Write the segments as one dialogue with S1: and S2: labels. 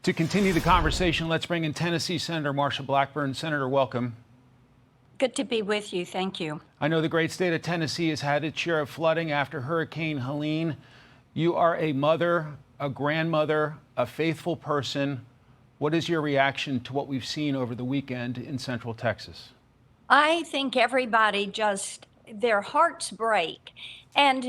S1: To continue the conversation, let's bring in Tennessee Senator Marsha Blackburn. Senator, welcome.
S2: Good to be with you. Thank you.
S1: I know the great state of Tennessee has had its share of flooding after Hurricane Helene. You are a mother, a grandmother, a faithful person. What is your reaction to what we've seen over the weekend in Central Texas?
S2: I think everybody just, their hearts break. And,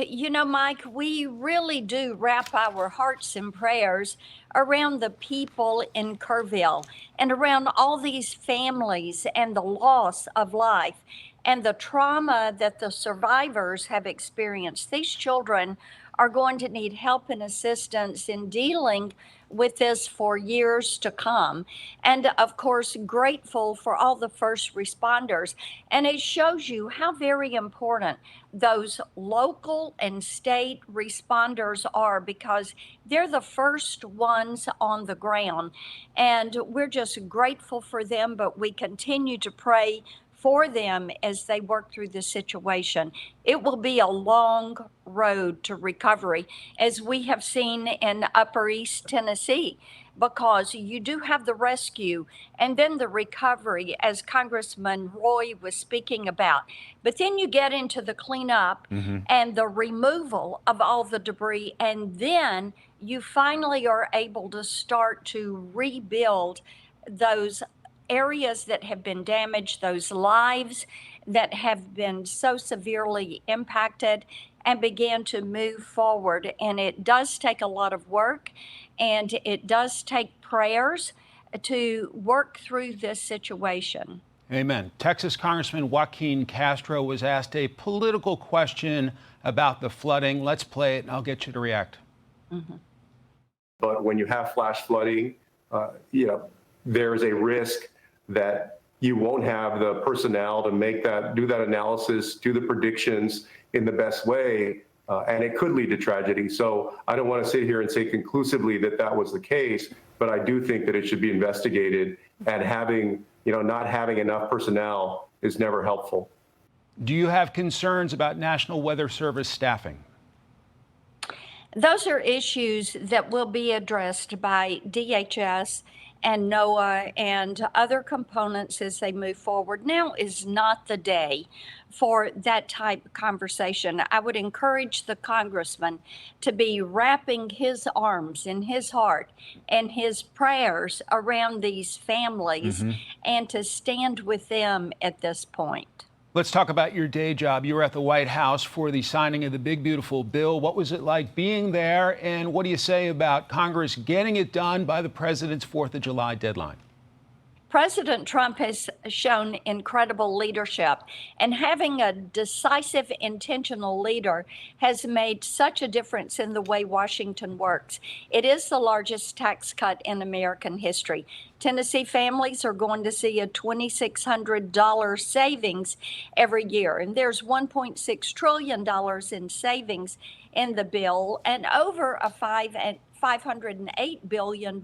S2: Mike, we really do wrap our hearts and prayers around the people in Kerrville and around all these families and the loss of life and the trauma that the survivors have experienced. These children are going to need help and assistance in dealing with this for years to come. And of course, grateful for all the first responders. And it shows you how very important those local and state responders are, because they're the first ones on the ground. And we're just grateful for them, but we continue to pray for them as they work through the situation. It will be a long road to recovery, as we have seen in Upper East Tennessee, because you do have the rescue and then the recovery, as Congressman Roy was speaking about. But then you get into the cleanup and the removal of all the debris, and then you finally are able to start to rebuild those areas that have been damaged, those lives that have been so severely impacted, and began to move forward. And it does take a lot of work, and it does take prayers to work through this situation.
S1: Amen. Texas Congressman Joaquin Castro was asked a political question about the flooding. Let's play it and I'll get you to react.
S3: But when you have flash flooding, there's a risk that you won't have the personnel to do that analysis, do the predictions in the best way, and it could lead to tragedy. So I don't want to sit here and say conclusively that that was the case, but I do think that it should be investigated, and not having enough personnel is never helpful.
S1: Do you have concerns about National Weather Service staffing?
S2: Those are issues that will be addressed by DHS and NOAA and other components as they move forward. Now is not the day for that type of conversation. I would encourage the congressman to be wrapping his arms and his heart and his prayers around these families and to stand with them at this point.
S1: Let's talk about your day job. You were at the White House for the signing of the big, beautiful bill. What was it like being there? And what do you say about Congress getting it done by the president's 4th of July deadline?
S2: President Trump has shown incredible leadership, and having a decisive, intentional leader has made such a difference in the way Washington works. It is the largest tax cut in American history. Tennessee families are going to see a $2,600 savings every year, and there's $1.6 trillion in savings in the bill, and over a $508 billion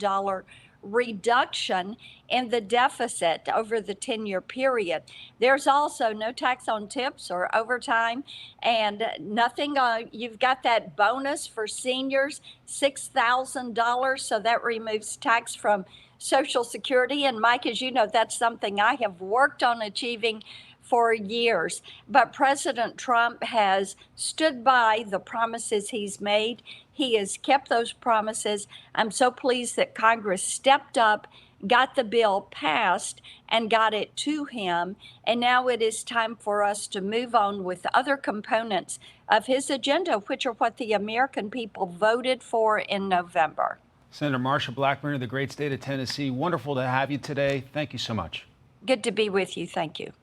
S2: reduction in the deficit over the 10-year period. There's also no tax on tips or overtime, and nothing you've got that bonus for seniors, $6,000, so that removes tax from Social Security. And Mike, as you know, that's something I have worked on achieving for years. But President Trump has stood by the promises he's made. He has kept those promises. I'm so pleased that Congress stepped up, got the bill passed, and got it to him. And now it is time for us to move on with other components of his agenda, which are what the American people voted for in November.
S1: Senator Marsha Blackburn of the great state of Tennessee, wonderful to have you today. Thank you so much.
S2: Good to be with you. Thank you.